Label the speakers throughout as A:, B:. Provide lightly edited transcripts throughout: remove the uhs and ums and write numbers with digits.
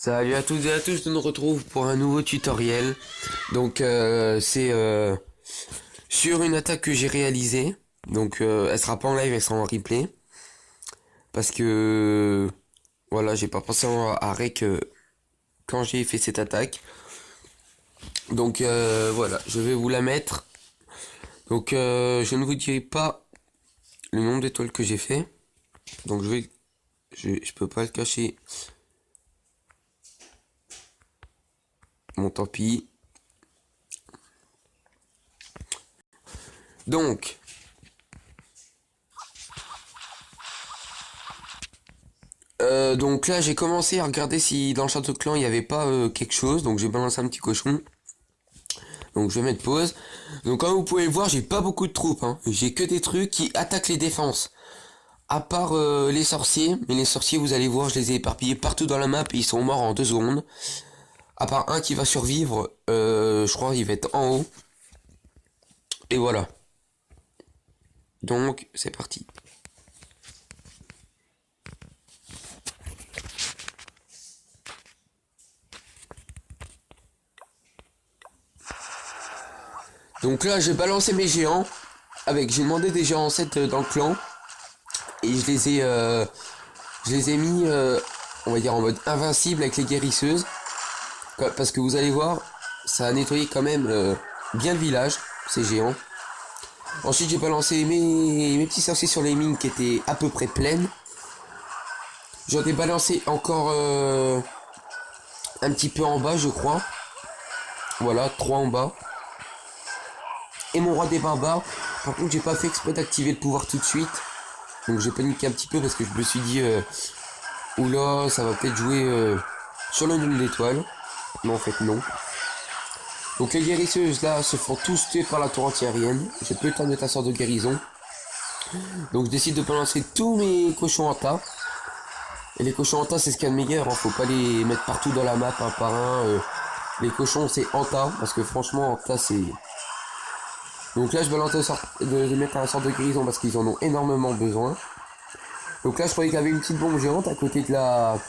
A: Salut à toutes et à tous, nous nous retrouvons pour un nouveau tutoriel. Donc c'est sur une attaque que j'ai réalisée. Donc elle sera pas en live, elle sera en replay. Parce que voilà, j'ai pas pensé à rec quand j'ai fait cette attaque. Donc voilà, je vais vous la mettre. Donc je ne vous dirai pas le nombre d'étoiles que j'ai fait. Donc je peux pas le cacher. Bon, tant pis. Donc là j'ai commencé à regarder si dans le château de clan il n'y avait pas quelque chose. Donc j'ai balancé un petit cochon. Donc je vais mettre pause. Donc comme vous pouvez le voir, j'ai pas beaucoup de troupes, hein. J'ai que des trucs qui attaquent les défenses. À part les sorciers. Mais les sorciers, vous allez voir, je les ai éparpillés partout dans la map et ils sont morts en 2 secondes. À part un qui va survivre, je crois qu'il va être en haut. Et voilà. Donc c'est parti. Donc là j'ai balancé mes géants. J'ai demandé des géants 7 dans le clan. Et je les ai mis, on va dire en mode invincible avec les guérisseuses. Parce que vous allez voir, ça a nettoyé quand même bien le village, ces géants. Ensuite j'ai balancé mes petits sorciers sur les mines qui étaient à peu près pleines. J'en ai balancé encore un petit peu en bas je crois. Voilà, 3 en bas. Et mon roi des barbares. Par contre j'ai pas fait exprès d'activer le pouvoir tout de suite. Donc j'ai paniqué un petit peu parce que je me suis dit oula, ça va peut-être jouer sur le nombre d'étoiles. Mais en fait non. Donc les guérisseuses là se font tous tuer par la tour antiaérienne. J'ai peu le temps de mettre un sort de guérison. Donc je décide de balancer tous mes cochons en tas. Et les cochons en tas c'est ce qu'il y a de meilleur, hein. Faut pas les mettre partout dans la map un par un. Les cochons c'est en tas. Parce que franchement en tas c'est... Donc là je balance de mettre un sort de guérison parce qu'ils en ont énormément besoin. Donc là je croyais qu'il y avait une petite bombe géante à côté de la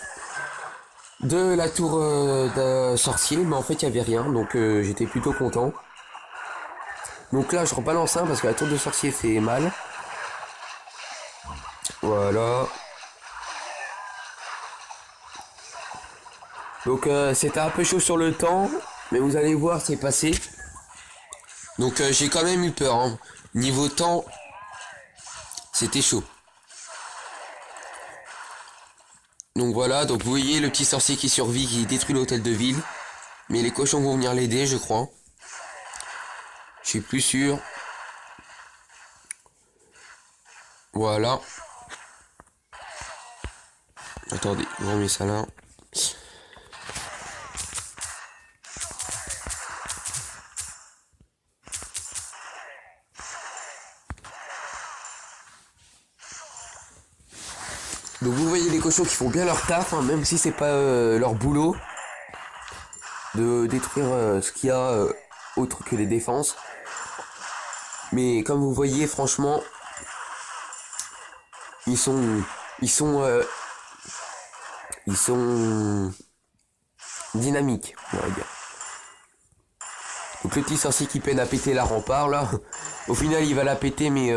A: tour d'un sorcier, mais en fait il y avait rien, donc j'étais plutôt content. Donc là je rebalance un parce que la tour de sorcier fait mal. Voilà. Donc c'était un peu chaud sur le temps, mais vous allez voir c'est passé. Donc j'ai quand même eu peur, hein. Niveau temps, c'était chaud. Donc voilà, donc vous voyez le petit sorcier qui survit, qui détruit l'hôtel de ville. Mais les cochons vont venir l'aider, je crois. Je suis plus sûr. Voilà. Attendez, je remets ça là. Donc vous voyez les cochons qui font bien leur taf, hein, même si c'est pas leur boulot de détruire ce qu'il y a autre que les défenses. Mais comme vous voyez, franchement, ils sont dynamiques, on va dire. Donc le petit sorcier qui peine à péter la rempart là, au final il va la péter mais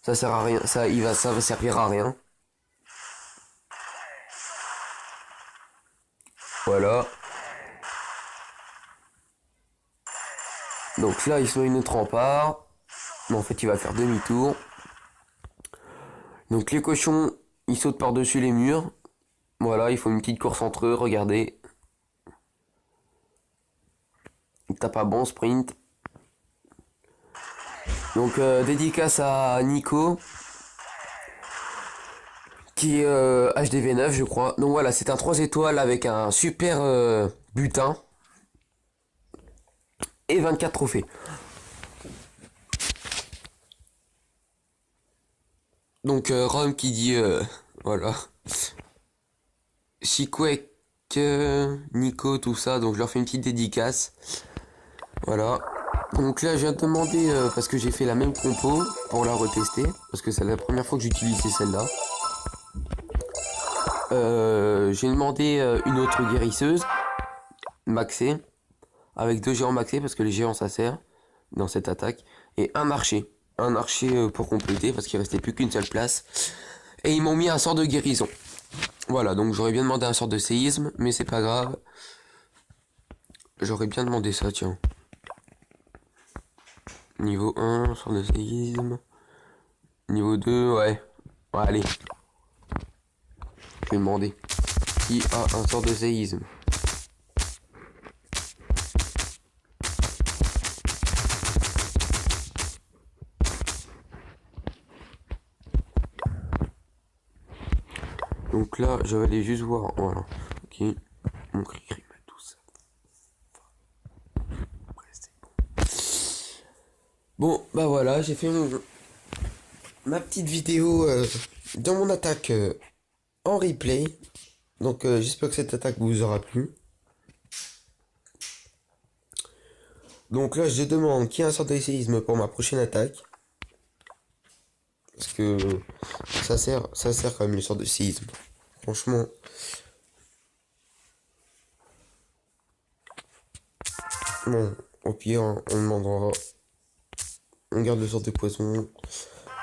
A: ça sert à rien, ça va servir à rien. Voilà. Donc là, ils sont une autre rempart. Mais en fait, il va faire demi-tour. Donc les cochons, ils sautent par-dessus les murs. Voilà, il faut une petite course entre eux, regardez. Il tape à bon sprint. Donc dédicace à Nico. Qui est HDV9 je crois. Donc voilà, c'est un 3 étoiles avec un super butin. Et 24 trophées. Donc Rome qui dit voilà. Chikwek, Nico, tout ça. Donc je leur fais une petite dédicace. Voilà. Donc là je viens de demander parce que j'ai fait la même compo pour la retester. Parce que c'est la première fois que j'utilisais celle-là. j'ai demandé une autre guérisseuse, maxée, avec 2 géants maxés, parce que les géants ça sert dans cette attaque, et un archer. Un archer pour compléter, parce qu'il restait plus qu'une seule place. Et ils m'ont mis un sort de guérison. Voilà, donc j'aurais bien demandé un sort de séisme, mais c'est pas grave. J'aurais bien demandé ça, tiens. Niveau 1, sort de séisme. Niveau 2, ouais. Ouais, allez. Je vais demander. Qui a un sort de séisme? Donc là, je vais aller juste voir. Voilà. Ok. Mon cri-cri, tout ça. Après, c'est bon. Bon, bah voilà, j'ai fait ma petite vidéo dans mon attaque en replay. Donc j'espère que cette attaque vous aura plu. Donc là je demande qui a un sort de séisme pour ma prochaine attaque. Parce que ça sert quand même le sort de séisme. Franchement. Bon, au pire on demandera. On garde le sort de poison.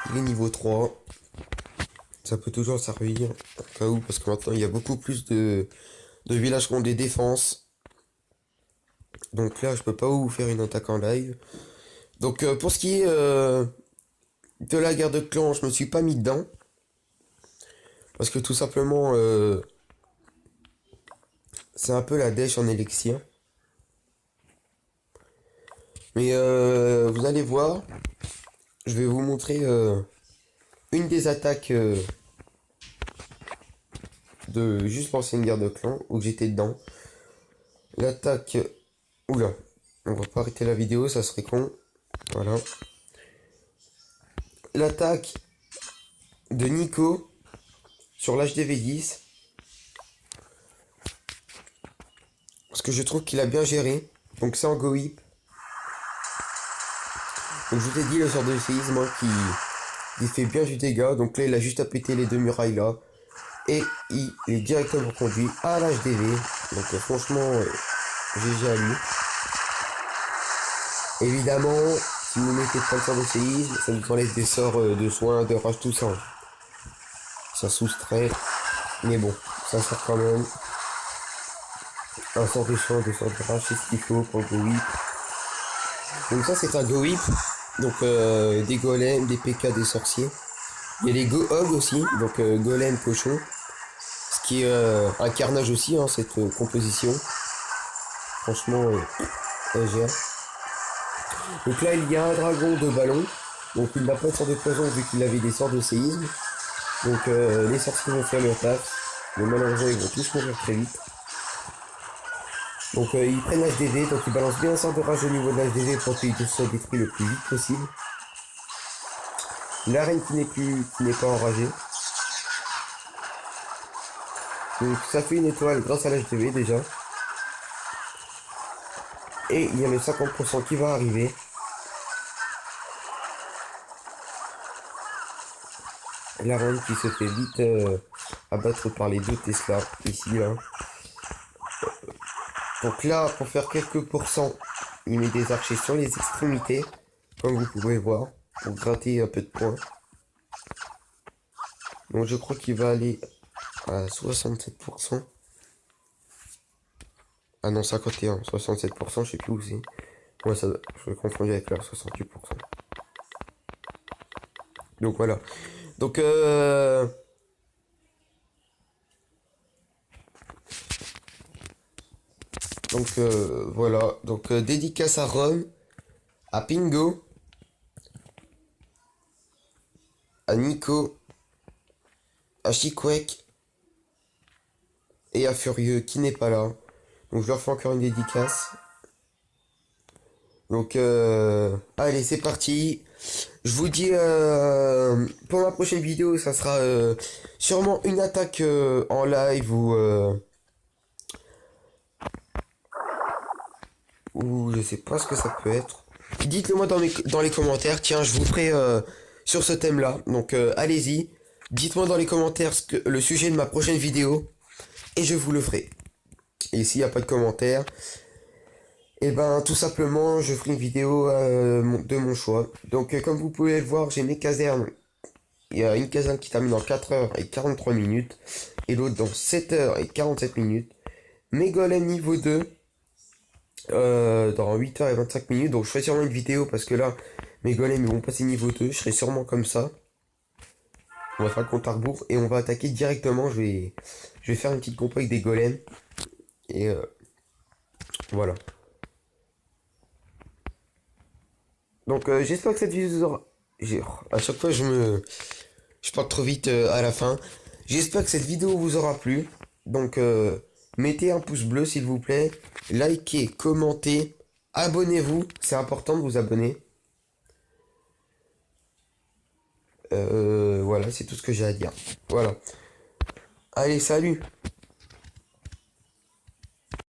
A: Il est niveau 3. Ça peut toujours servir au cas où, parce que maintenant il y a beaucoup plus de villages qui ont des défenses. Donc là je peux pas vous faire une attaque en live. Donc pour ce qui est de la guerre de clan, je me suis pas mis dedans. Parce que tout simplement c'est un peu la dèche en élixir. Mais vous allez voir, je vais vous montrer une des attaques de juste lancer une guerre de clan où j'étais dedans. L'attaque... Oula, on va pas arrêter la vidéo, ça serait con. Voilà. L'attaque de Nico sur l'HDV10. Parce que je trouve qu'il a bien géré. Donc c'est en go whip. Donc je vous ai dit le sort de séisme hein, qui fait bien du dégât. Donc là il a juste à péter les 2 murailles là. Et il est directement conduit à l'HDV. Donc franchement GG à lui. Évidemment si vous mettez pas le sort de séisme, ça vous enlève des sorts de soins, de rage, tout ça. Ça soustrait. Mais bon, ça sert quand même. Un sort de soin, des sorts de rage, c'est ce qu'il faut pour le go whip. Donc ça c'est un go whip. Donc des golems, des PK, des sorciers. Il y a les go hog aussi, donc golem, cochon. Ce qui est un carnage aussi, hein, cette composition. Franchement, elle gère. Donc là il y a un dragon de ballon. Donc il n'a pas de sort de poison vu qu'il avait des sorts de séisme. Donc les sorciers vont faire leur taf. Mais malheureusement ils vont tous mourir très vite. Donc ils prennent l'HDV, donc ils balancent bien un sort de rage au niveau de l'HDV pour qu'il soit détruit le plus vite possible. L'arène qui n'est pas enragée. Donc ça fait une étoile grâce à l'HDV déjà. Et il y a le 50% qui va arriver. L'arène qui se fait vite abattre par les 2 Tesla ici là. Donc là, pour faire quelques pourcents, il met des archers sur les extrémités, comme vous pouvez voir, pour gratter un peu de points. Donc je crois qu'il va aller à 67%. Ah non, 51, 67%, je sais plus où c'est. Ouais, ça, je l'ai confondu avec la 68%. Donc voilà. Donc voilà. Donc dédicace à Ron, à Pingo, à Nico, à Chikwek et à Furieux qui n'est pas là. Donc je leur fais encore une dédicace. Donc allez, c'est parti. Je vous dis pour ma prochaine vidéo, ça sera sûrement une attaque en live ou je sais pas ce que ça peut être. Dites-le moi dans les commentaires. Tiens, je vous ferai sur ce thème-là. Donc allez-y. Dites-moi dans les commentaires le sujet de ma prochaine vidéo et je vous le ferai. Et s'il n'y a pas de commentaires, et ben tout simplement je ferai une vidéo de mon choix. Donc comme vous pouvez le voir, j'ai mes casernes. Il y a une caserne qui termine dans 4h43 et l'autre dans 7h47. Mes golems niveau 2 dans 8h25. Donc je ferai sûrement une vidéo parce que là mes golems ils vont passer niveau 2. Je serai sûrement comme ça. On va faire le compte à rebours et on va attaquer directement. Je vais faire une petite compo avec des golems. Et voilà. Donc j'espère que cette vidéo vous aura... À chaque fois je parle trop vite à la fin. J'espère que cette vidéo vous aura plu. Donc mettez un pouce bleu s'il vous plaît. Likez, commentez, abonnez-vous. C'est important de vous abonner. Voilà, c'est tout ce que j'ai à dire. Voilà. Allez, salut!